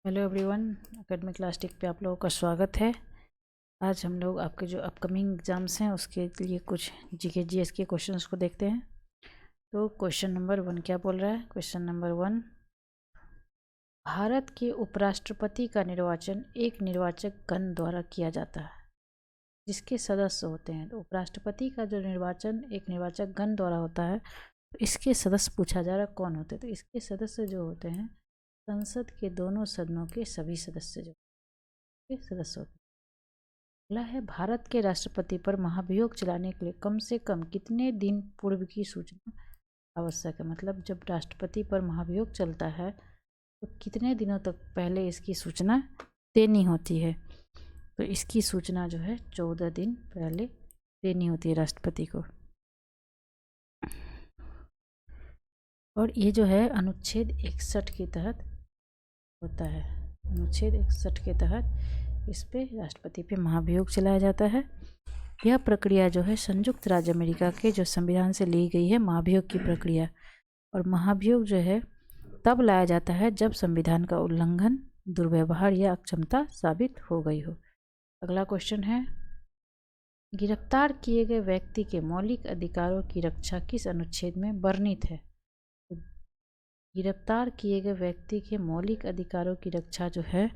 Hello everyone, academic class टिक पे आप लोगों का स्वागत है। आज हम लोग आपके जो अपकमिंग एग्ज़ाम्स हैं उसके लिए कुछ जीके जीएस के क्वेश्चंस को देखते हैं। तो क्वेश्चन नंबर 1 क्या बोल रहा है? क्वेश्चन नंबर 1, भारत के उपराष्ट्रपति का निर्वाचन एक निर्वाचक गण द्वारा किया जाता है जिसके सदस्य होते हैं। तो उपराष्ट्रपति का जो निर्वाचन एक निर्वाचक गण द्वारा होता है, तो इसके सदस्य पूछा जा रहा है कौन होते हैं। तो इसके सदस्य जो होते हैं संसद के दोनों सदनों के सभी सदस्य जो सदस्य होते हैं। अगला है, भारत के राष्ट्रपति पर महाभियोग चलाने के लिए कम से कम कितने दिन पूर्व की सूचना आवश्यक है। मतलब जब राष्ट्रपति पर महाभियोग चलता है तो कितने दिनों तक पहले इसकी सूचना देनी होती है। तो इसकी सूचना जो है 14 दिन पहले देनी होती है राष्ट्रपति को। और ये जो है अनुच्छेद 61 के तहत होता है। अनुच्छेद 61 के तहत इस पे राष्ट्रपति पे महाभियोग चलाया जाता है। यह प्रक्रिया जो है संयुक्त राज्य अमेरिका के जो संविधान से ली गई है महाभियोग की प्रक्रिया। और महाभियोग जो है तब लाया जाता है जब संविधान का उल्लंघन, दुर्व्यवहार या अक्षमता साबित हो गई हो। अगला क्वेश्चन है, गिरफ्तार किए गए व्यक्ति के मौलिक अधिकारों की रक्षा किस अनुच्छेद में वर्णित है। गिरफ्तार किए गए व्यक्ति के मौलिक अधिकारों की रक्षा जो है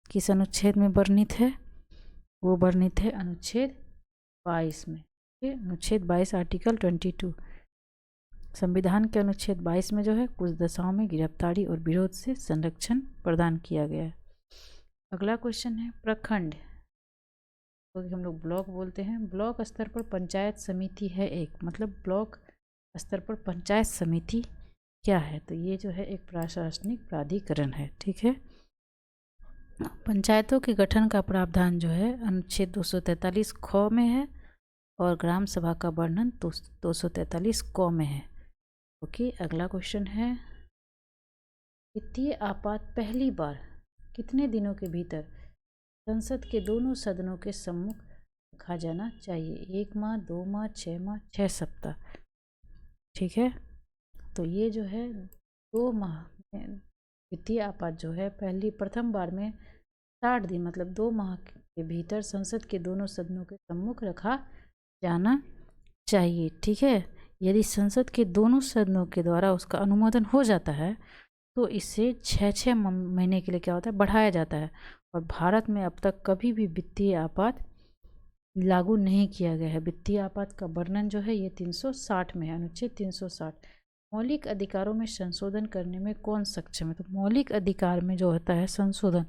किस अनुच्छेद में वर्णित है? वो वर्णित है अनुच्छेद 22 में। अनुच्छेद 22 आर्टिकल 22। संविधान के अनुच्छेद 22 में जो है कुछ दशाओं में गिरफ्तारी और विरोध से संरक्षण प्रदान किया गया है। अगला क्वेश्चन है, प्रखंड तो हम लोग ब्लॉक बोलते हैं। ब्लॉक स्तर पर पंचायत समिति है एक, मतलब ब्लॉक स्तर पर पंचायत समिति क्या है? तो ये जो है एक प्रशासनिक प्राधिकरण है। ठीक है। पंचायतों के गठन का प्रावधान जो है अनुच्छेद 243 ख में है और ग्राम सभा का वर्णन 243 क में है। ओके। अगला क्वेश्चन है, वित्तीय आपात पहली बार कितने दिनों के भीतर संसद के दोनों सदनों के सम्मुख रखा जाना चाहिए? 1 माह, 2 माह, 6 माह, 6 सप्ताह। ठीक है। तो ये जो है 2 माह वित्तीय आपात जो है प्रथम बार में 60 दिन मतलब 2 माह के भीतर संसद के दोनों सदनों के सम्मुख रखा जाना चाहिए। ठीक है। यदि संसद के दोनों सदनों के द्वारा उसका अनुमोदन हो जाता है तो इसे 6 महीने के लिए क्या होता है, बढ़ाया जाता है। और भारत में अब तक कभी भी वित्तीय आपात लागू नहीं किया गया है। वित्तीय आपात का वर्णन जो है ये 360 में है, अनुच्छेद 360। मौलिक अधिकारों में संशोधन करने में कौन सक्षम है? तो मौलिक अधिकार में जो होता है संशोधन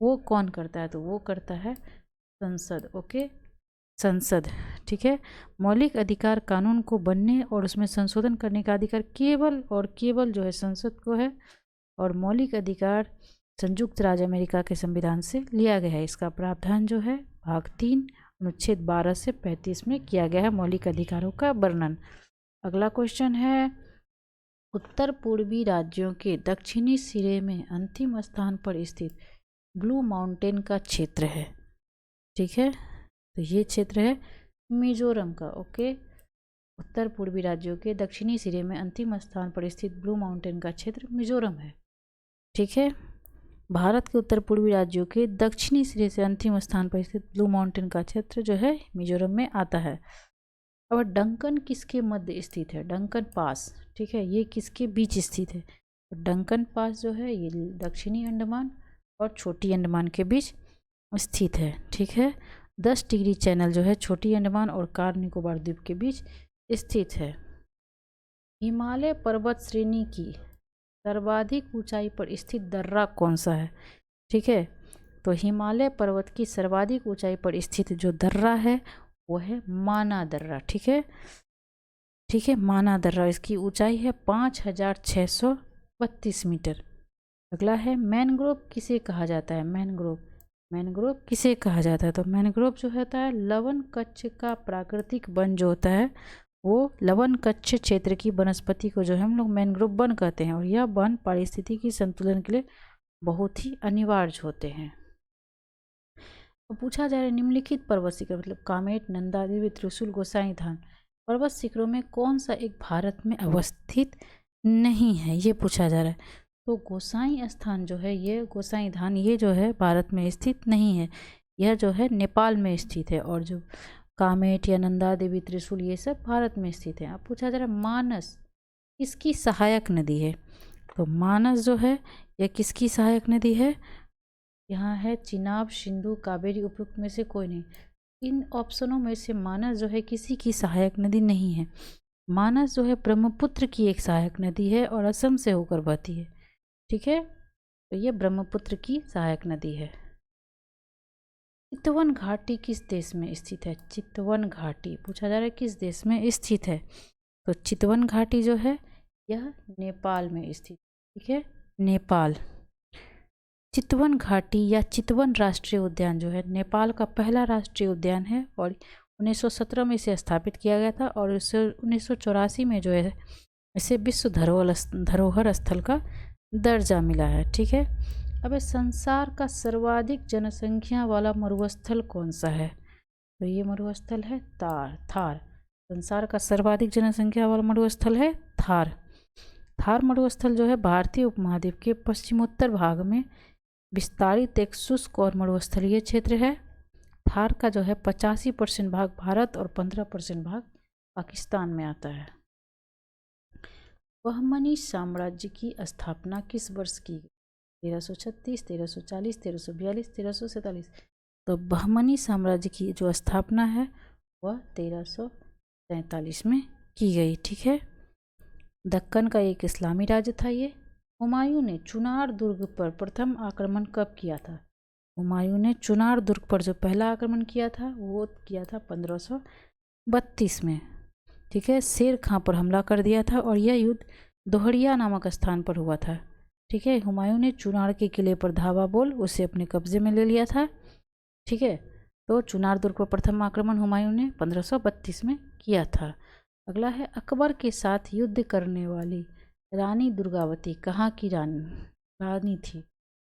वो कौन करता है? तो वो करता है संसद। ओके, संसद। ठीक है। मौलिक अधिकार कानून को बनने और उसमें संशोधन करने का अधिकार केवल और केवल जो है संसद को है। और मौलिक अधिकार संयुक्त राज्य अमेरिका के संविधान से लिया गया है। इसका प्रावधान जो है भाग 3 अनुच्छेद 12 से 35 में किया गया है मौलिक अधिकारों का वर्णन। अगला क्वेश्चन है, उत्तर पूर्वी राज्यों के दक्षिणी सिरे में अंतिम स्थान पर स्थित ब्लू माउंटेन का क्षेत्र है। ठीक है। तो ये क्षेत्र है मिजोरम का। ओके। उत्तर पूर्वी राज्यों के दक्षिणी सिरे में अंतिम स्थान पर स्थित ब्लू माउंटेन का क्षेत्र मिजोरम है। ठीक है। भारत के उत्तर पूर्वी राज्यों के दक्षिणी सिरे से अंतिम स्थान पर स्थित ब्लू माउंटेन का क्षेत्र जो है मिजोरम में आता है। अब डंकन किसके मध्य स्थित है? Duncan pass. ठीक है। ये किसके बीच स्थित है? तो डंकन पास जो है ये दक्षिणी अंडमान और छोटी अंडमान के बीच स्थित है। ठीक है। 10 डिग्री चैनल जो है छोटी अंडमान और कार निकोबार द्वीप के बीच स्थित है। हिमालय पर्वत श्रेणी की सर्वाधिक ऊंचाई पर स्थित दर्रा कौन सा है? ठीक है। तो हिमालय पर्वत की सर्वाधिक ऊंचाई पर स्थित जो दर्रा है वो है माना दर्रा। ठीक है। ठीक है। माना दर्रा, इसकी ऊंचाई है 5632 मीटर। अगला है, मैनग्रोव किसे कहा जाता है? मैनग्रोव, मैनग्रोव किसे कहा जाता है? तो मैनग्रोव जो होता है लवण कच्छ का प्राकृतिक वन जो होता है वो लवण कच्छ क्षेत्र की वनस्पति को जो है हम लोग मैनग्रोव वन कहते हैं। और यह वन पारिस्थितिकी संतुलन के लिए बहुत ही अनिवार्य होते हैं। तो पूछा जा रहा है, निम्नलिखित पर्वत शिखर मतलब कामेट, नंदा देवी, त्रिशूल, गोसाई धाम पर्वत शिखरों में कौन सा एक भारत में अवस्थित नहीं है? ये पूछा जा रहा है। तो गोसाई स्थान जो है, ये गोसाई धाम ये जो है भारत में स्थित नहीं है, यह जो है नेपाल में स्थित है। और जो कामेट या नंदा देवी, त्रिशूल, ये सब भारत में स्थित है। अब पूछा जा रहा है मानस किसकी सहायक नदी है, तो मानस जो है यह किसकी सहायक नदी है, यहाँ है चिनाब, सिंधु, कावेरी, उपयुक्त में से कोई नहीं। इन ऑप्शनों में से मानस जो है किसी की सहायक नदी नहीं है। मानस जो है ब्रह्मपुत्र की एक सहायक नदी है और असम से होकर बहती है। ठीक है, तो ये ब्रह्मपुत्र की सहायक नदी है। चितवन घाटी किस देश में स्थित है, चितवन घाटी पूछा जा रहा है किस देश में स्थित है, तो चितवन घाटी जो है यह नेपाल में स्थित। ठीक है, नेपाल। चितवन घाटी या चितवन राष्ट्रीय उद्यान जो है नेपाल का पहला राष्ट्रीय उद्यान है और 1917 में इसे स्थापित किया गया था और इसे 1984 में जो है इसे विश्व धरोहर स्थल का दर्जा मिला है। ठीक है, अब संसार का सर्वाधिक जनसंख्या वाला मरुस्थल कौन सा है, तो ये मरुस्थल है थार। संसार का सर्वाधिक जनसंख्या वाला मरुस्थल है थार। थार मरुस्थल जो है भारतीय उपमहाद्वीप के पश्चिमोत्तर भाग में विस्तारित एक शुष्क और मरुस्थलीय क्षेत्र है। थार का जो है 85% भाग भारत और 15% भाग पाकिस्तान में आता है। बहमनी साम्राज्य की स्थापना किस वर्ष की गई, 1336, 1340, 1342, 1347। तो बहमनी साम्राज्य की जो स्थापना है वह 1343 में की गई। ठीक है, दक्कन का एक इस्लामी राज्य था ये। हुमायूं ने चुनार दुर्ग पर प्रथम आक्रमण कब किया था, हुमायूं ने चुनार दुर्ग पर जो पहला आक्रमण किया था वो किया था 1532 में। ठीक है, शेर खां पर हमला कर दिया था और यह युद्ध दोहरिया नामक स्थान पर हुआ था। ठीक है, हुमायूं ने चुनार के किले पर धावा बोल उसे अपने कब्जे में ले लिया था। ठीक है, तो चुनार दुर्ग पर प्रथम आक्रमण हुमायूं ने 1532 में किया था। अगला है अकबर के साथ युद्ध करने वाली रानी दुर्गावती कहाँ की रानी थी,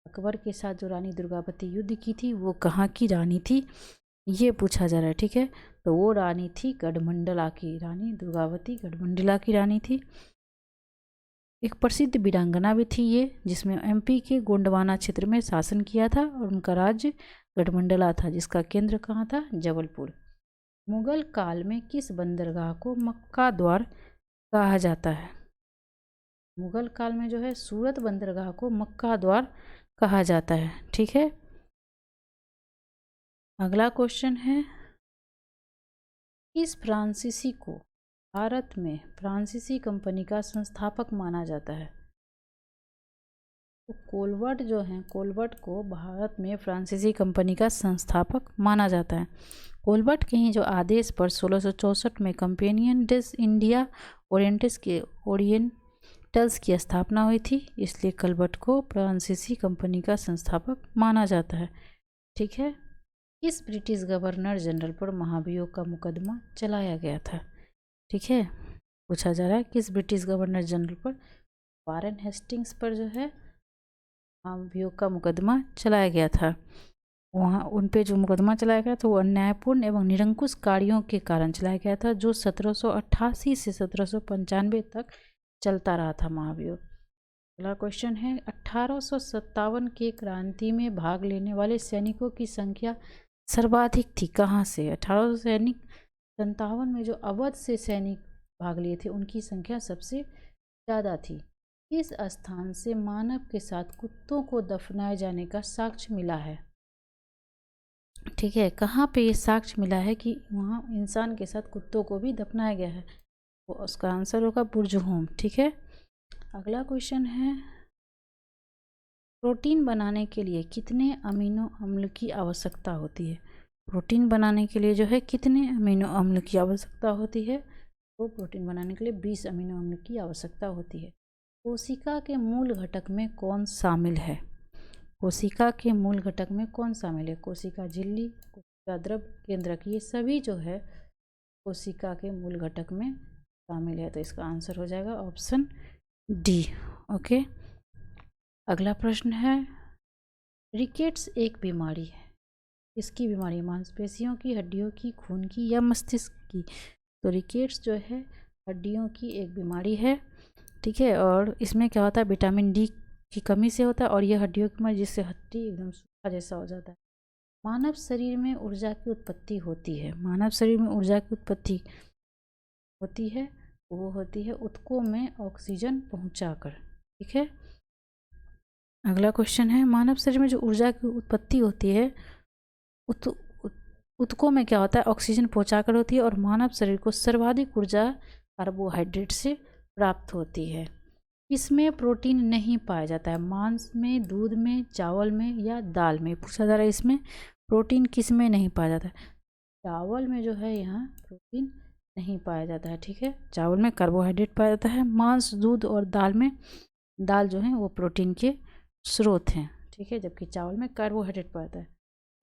अकबर के साथ जो रानी दुर्गावती युद्ध की थी वो कहाँ की रानी थी, ये पूछा जा रहा है। ठीक है, तो वो रानी थी गढ़मंडला की, रानी दुर्गावती गढ़मंडला की रानी थी। एक प्रसिद्ध वीरांगना भी थी ये, जिसमें एमपी के गोंडवाना क्षेत्र में शासन किया था और उनका राज्य गढ़मंडला था, जिसका केंद्र कहाँ था, जबलपुर। मुगल काल में किस बंदरगाह को मक्का द्वार कहा जाता है, मुगल काल में जो है सूरत बंदरगाह को मक्का द्वार कहा जाता है। ठीक है, अगला क्वेश्चन है किस फ्रांसीसी को भारत में फ्रांसीसी कंपनी का संस्थापक माना जाता है, तो कोलवर्ट जो है, कोलवर्ट को भारत में फ्रांसीसी कंपनी का संस्थापक माना जाता है। कोलवर्ट के ही जो आदेश पर 1664 में कंपेनियन डिस इंडिया ओरिएंटल्स की स्थापना हुई थी, इसलिए कोलवर्ट को फ्रांसीसी कंपनी का संस्थापक माना जाता है। ठीक है, किस ब्रिटिश गवर्नर जनरल पर महाभियोग का मुकदमा चलाया गया था, ठीक है, पूछा जा रहा है किस ब्रिटिश गवर्नर जनरल पर, वारेन हेस्टिंग्स पर जो है महाभियोग का मुकदमा चलाया गया था। वहाँ उन पे जो मुकदमा चलाया गया था वो अन्यायपूर्ण एवं निरंकुश कार्यों के कारण चलाया गया था, जो 1788 से 1795 तक चलता रहा था महाभियोग। अगला क्वेश्चन है 1857 के क्रांति में भाग लेने वाले सैनिकों की संख्या सर्वाधिक थी कहाँ से, 1857 में जो अवध से सैनिक भाग लिए थे उनकी संख्या सबसे ज़्यादा थी। इस स्थान से मानव के साथ कुत्तों को दफनाए जाने का साक्ष्य मिला है, ठीक है, कहाँ पे ये साक्ष्य मिला है कि वहाँ इंसान के साथ कुत्तों को भी दफनाया गया है, तो उसका आंसर होगा बुर्जहोम। ठीक है, अगला क्वेश्चन है प्रोटीन बनाने के लिए कितने अमीनो अम्ल की आवश्यकता होती है, प्रोटीन बनाने के लिए जो है कितने अमीनो अम्ल की आवश्यकता होती है, तो प्रोटीन बनाने के लिए 20 अमीनो अम्ल की आवश्यकता होती है। कोशिका के मूल घटक में कौन शामिल है, कोशिका के मूल घटक में कौन शामिल है, कोशिका झिल्ली, कोशिका द्रव केंद्रक, ये सभी जो है कोशिका के मूल घटक में शामिल है, तो इसका आंसर हो जाएगा ऑप्शन डी। ओके, अगला प्रश्न है रिकेट्स एक बीमारी है, इसकी बीमारी मांसपेशियों की, हड्डियों की, खून की या मस्तिष्क की, तो रिकेट्स जो है हड्डियों की एक बीमारी है। ठीक है, और इसमें क्या होता है विटामिन डी की कमी से होता है, और यह हड्डियों की मर्ज जिससे हड्डी एकदम सूखा जैसा हो जाता है। मानव शरीर में ऊर्जा की उत्पत्ति होती है। मानव शरीर में ऊर्जा की उत्पत्ति होती है, वो होती है ऊतकों में ऑक्सीजन पहुंचाकर। ठीक है, अगला क्वेश्चन है, मानव शरीर में जो ऊर्जा की उत्पत्ति होती है ऊतकों में क्या होता है, ऑक्सीजन पहुंचाकर होती है, और मानव शरीर को सर्वाधिक ऊर्जा कार्बोहाइड्रेट से प्राप्त होती है। इसमें प्रोटीन नहीं पाया जाता है। मांस में, दूध में, चावल में या दाल में पूछा जा रहा है, इसमें प्रोटीन किस में नहीं पाया जाता है। चावल में जो है यहाँ प्रोटीन नहीं पाया जाता है। ठीक है, चावल में कार्बोहाइड्रेट पाया जाता है। मांस, दूध और दाल में, दाल जो है वो प्रोटीन के स्रोत हैं। ठीक है, जबकि चावल में कार्बोहाइड्रेट पाया जाता है।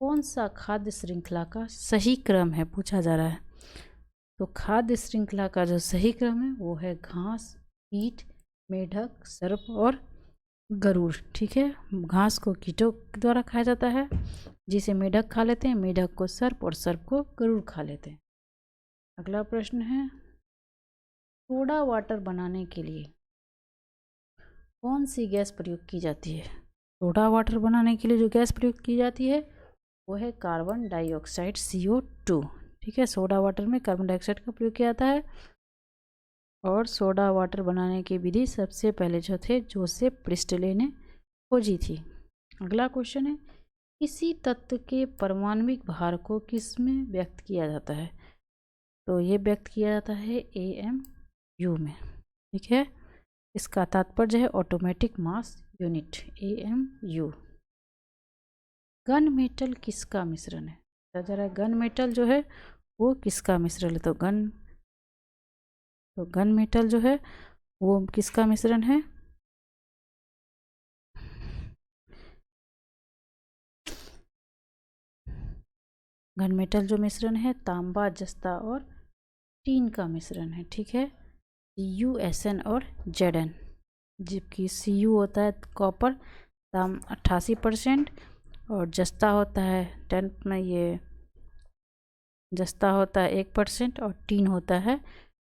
कौन सा खाद्य श्रृंखला का सही क्रम है पूछा जा रहा है। तो खाद्य श्रृंखला का जो सही क्रम है वो है घास, कीट, मेढक, सर्प और गरुड़। ठीक है, घास को कीटों द्वारा खाया जाता है, जिसे मेढक खा लेते हैं, मेढक को सर्प और सर्प को गरुड़ खा लेते हैं। अगला प्रश्न है, सोडा वाटर बनाने के लिए कौन सी गैस प्रयोग की जाती है। सोडा वाटर बनाने के लिए जो गैस प्रयोग की जाती है वो है कार्बन डाइऑक्साइड, CO2। ठीक है, सोडा वाटर में कार्बन डाइऑक्साइड का प्रयोग किया जाता है, और सोडा वाटर बनाने की विधि सबसे पहले जो थे जोसेफ प्रिस्टले ने खोजी थी। अगला क्वेश्चन है, किसी तत्व के परमाणविक भार को किस में व्यक्त किया जाता है। तो ये व्यक्त किया जाता है AMU में। ठीक है, इसका तात्पर्य है automatic mass unit, AMU। Gun metal किसका मिश्रण है। जरा गन मेटल जो है वो किसका मिश्रण है। तो गन मेटल जो है वो किसका मिश्रण है। घन मेटल जो मिश्रण है तांबा, जस्ता और टीन का मिश्रण है। ठीक है, CuSn और Zn, जबकि Cu होता है कॉपर, ताम 88%, और जस्ता होता है 10 में, ये जस्ता होता है 1% और टीन होता है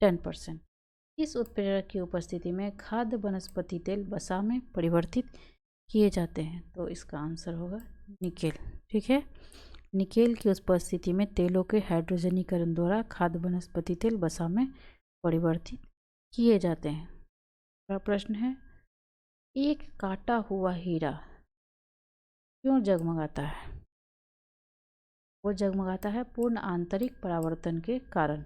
10%। इस उत्प्रेरक की उपस्थिति में खाद्य वनस्पति तेल वसा में परिवर्तित किए जाते हैं। तो इसका आंसर होगा निकेल। ठीक है, निकेल की उपस्थिति में तेलों के हाइड्रोजनीकरण द्वारा खाद्य वनस्पति तेल वसा में परिवर्तित किए जाते हैं। अगला प्रश्न है, एक काटा हुआ हीरा क्यों जगमगाता है। वो जगमगाता है पूर्ण आंतरिक परावर्तन के कारण।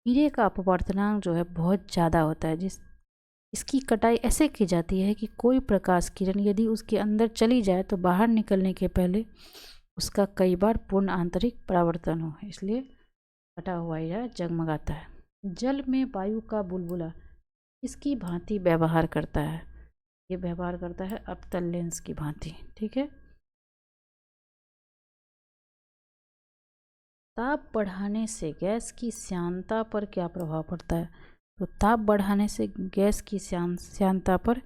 हीरे का अपवर्तनांक जो है बहुत ज़्यादा होता है, इसकी कटाई ऐसे की जाती है कि कोई प्रकाश किरण यदि उसके अंदर चली जाए तो बाहर निकलने के पहले उसका कई बार पूर्ण आंतरिक परावर्तन हो, इसलिए कटा हुआ हीरा जगमगाता है। जल में वायु का बुलबुला इसकी भांति व्यवहार करता है। ये व्यवहार करता है अवतल लेंस की भांति। ठीक है, ताप बढ़ाने से गैस की श्यानता पर क्या प्रभाव पड़ता है। तो ताप बढ़ाने से गैस की श्यानता पर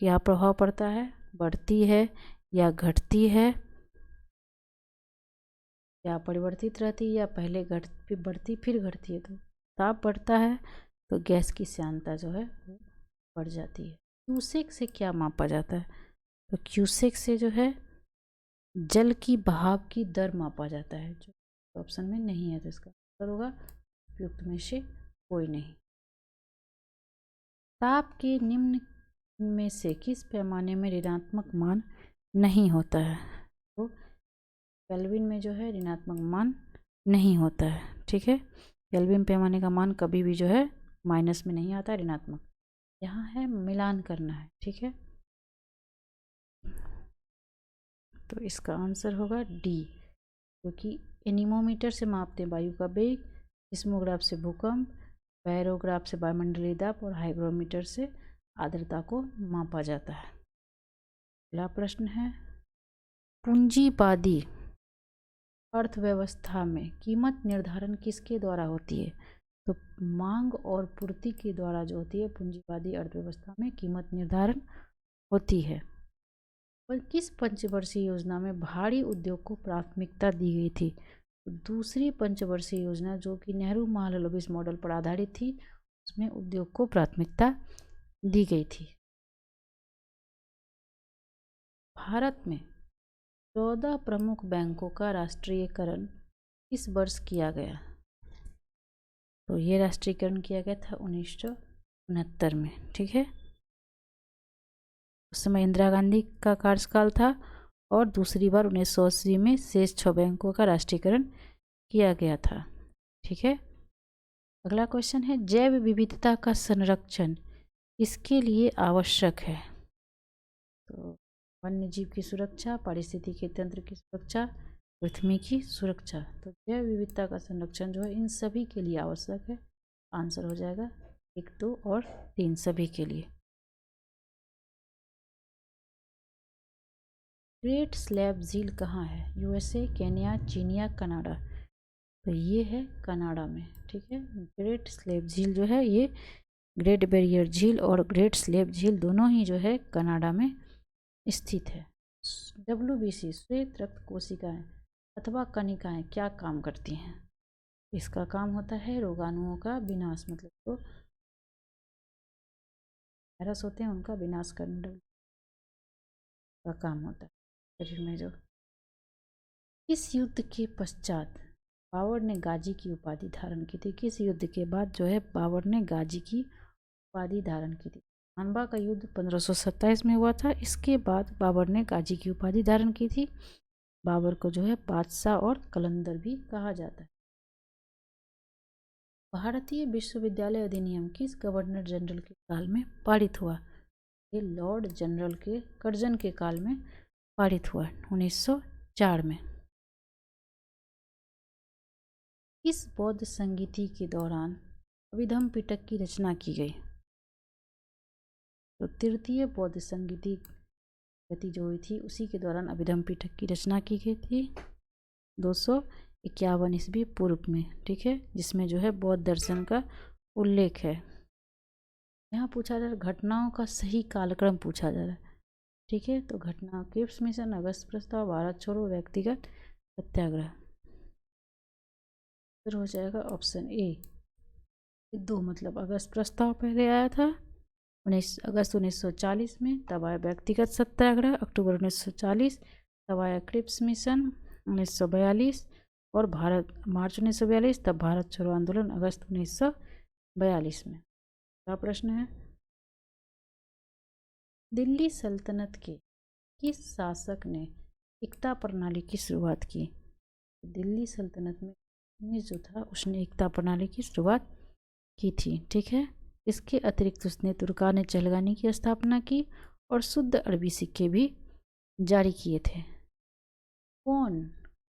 क्या प्रभाव पड़ता है, बढ़ती है या घटती है, या परिवर्तित रहती है, या पहले बढ़ती फिर घटती है। तो ताप बढ़ता है तो गैस की श्यानता जो है वो बढ़ जाती है। क्यूसेक से क्या मापा जाता है। तो क्यूसेक से जो है जल की बहाव की दर मापा जाता है, जो ऑप्शन में नहीं है, तो इसका आंसर होगा उपयुक्त में से कोई नहीं। ताप के निम्न में से किस पैमाने में ऋणात्मक मान नहीं होता है। तो केल्विन में जो है ऋणात्मक मान नहीं होता है। ठीक है, केल्विन पैमाने का मान कभी भी जो है माइनस में नहीं आता, ऋणात्मक। यहाँ है मिलान करना है। ठीक है, तो इसका आंसर होगा डी, क्योंकि एनीमोमीटर से मापते हैं वायु का वेग, सिस्मोग्राफ से भूकंप, बैरोग्राफ से वायुमंडलीय दाब, और हाइग्रोमीटर से आर्द्रता को मापा जाता है। अगला प्रश्न है, पूंजीवादी अर्थव्यवस्था में कीमत निर्धारण किसके द्वारा होती है। तो मांग और पूर्ति के द्वारा जो होती है पूंजीवादी अर्थव्यवस्था में कीमत निर्धारण होती है। और किस पंचवर्षीय योजना में भारी उद्योग को प्राथमिकता दी गई थी। तो दूसरी पंचवर्षीय योजना जो कि नेहरू महालनोबिस मॉडल पर आधारित थी, उसमें उद्योग को प्राथमिकता दी गई थी। भारत में 14 प्रमुख बैंकों का राष्ट्रीयकरण किस वर्ष किया गया? तो ये राष्ट्रीयकरण किया गया था 1969 में। ठीक है, उस समय इंदिरा गांधी का कार्यकाल था और दूसरी बार 1980 में शेष 6 बैंकों का राष्ट्रीयकरण किया गया था। ठीक है, अगला क्वेश्चन है जैव विविधता का संरक्षण इसके लिए आवश्यक है? तो वन्य जीव की सुरक्षा, पारिस्थितिकी तंत्र की सुरक्षा, पृथ्वी की सुरक्षा। तो जैव विविधता का संरक्षण जो है इन सभी के लिए आवश्यक है। आंसर हो जाएगा 1, 2 और 3 सभी के लिए। ग्रेट स्लैब झील कहाँ है? यूएसए, केन्या, चीन या कनाडा? तो ये है कनाडा में। ठीक है, ग्रेट स्लैब झील जो है ये ग्रेट बैरियर झील और ग्रेट स्लैब झील दोनों ही जो है कनाडा में स्थित है। WBC श्वेत रक्त कोशिकाएं अथवा कणिकाएं क्या काम करती हैं? इसका काम होता है रोगाणुओं का विनाश, मतलब जो वायरस होते हैं उनका विनाश करने का काम होता है शरीर में। जो इस युद्ध के पश्चात बाबर ने गाजी की उपाधि धारण की थी? किस युद्ध के बाद जो है बाबर ने गाजी की उपाधि धारण की थी? मानवा का युद्ध 1527 में हुआ था। इसके बाद बाबर ने गाजी की उपाधि धारण की थी। बाबर को जो है बादशाह और कलंदर भी कहा जाता है। भारतीय विश्वविद्यालय अधिनियम किस गवर्नर जनरल के काल में पारित हुआ? ये लॉर्ड जनरल के कर्जन के काल में पारित हुआ 1904 में। इस बौद्ध संगीति के दौरान अभिधम पिटक की रचना की गई? तो तृतीय बौद्ध संगीति गति जो हुई थी उसी के दौरान अभिधम पिटक की रचना की गई थी 251 ईस्वी पूर्व में। ठीक है, जिसमें जो है बौद्ध दर्शन का उल्लेख है। यहाँ पूछा जा रहा है घटनाओं का सही कालक्रम पूछा जा रहा है। ठीक है, तो घटना क्रिप्स मिशन, अगस्त प्रस्ताव, भारत छोड़ो, व्यक्तिगत सत्याग्रह। फिर हो जाएगा ऑप्शन ए 2, मतलब अगस्त प्रस्ताव पहले आया था 19 अगस्त 1940 में, तब आया व्यक्तिगत सत्याग्रह अक्टूबर 1940, तब आया क्रिप्स मिशन 1942 और भारत मार्च 1942, तब भारत छोड़ो आंदोलन अगस्त 1942 में। क्या प्रश्न है? दिल्ली सल्तनत के किस शासक ने एकता प्रणाली की शुरुआत की? दिल्ली सल्तनत में जो था उसने एकता प्रणाली की शुरुआत की थी। ठीक है, इसके अतिरिक्त उसने तुर्कान चहलगानी की स्थापना की और शुद्ध अरबी सिक्के भी जारी किए थे। कौन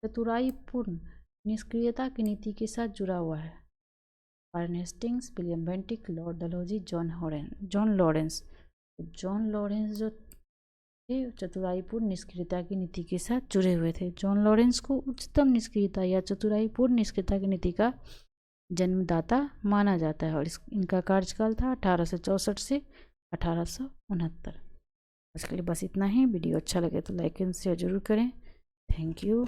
चतुराईपूर्ण निष्क्रियता की नीति के साथ जुड़ा हुआ है? Warren Hastings, William Bentinck, Lord Dalhousie, John Lawrence. John Lawrence जो थे चतुराईपूर्ण निष्क्रियता की नीति के साथ जुड़े हुए थे। जॉन लॉरेंस को उच्चतम निष्क्रियता या चतुराईपूर्ण निष्क्रियता की नीति का जन्मदाता माना जाता है और इनका कार्यकाल था 1864 से 1869। आज के लिए बस इतना ही। वीडियो अच्छा लगे तो लाइक एंड शेयर जरूर करें। Thank you.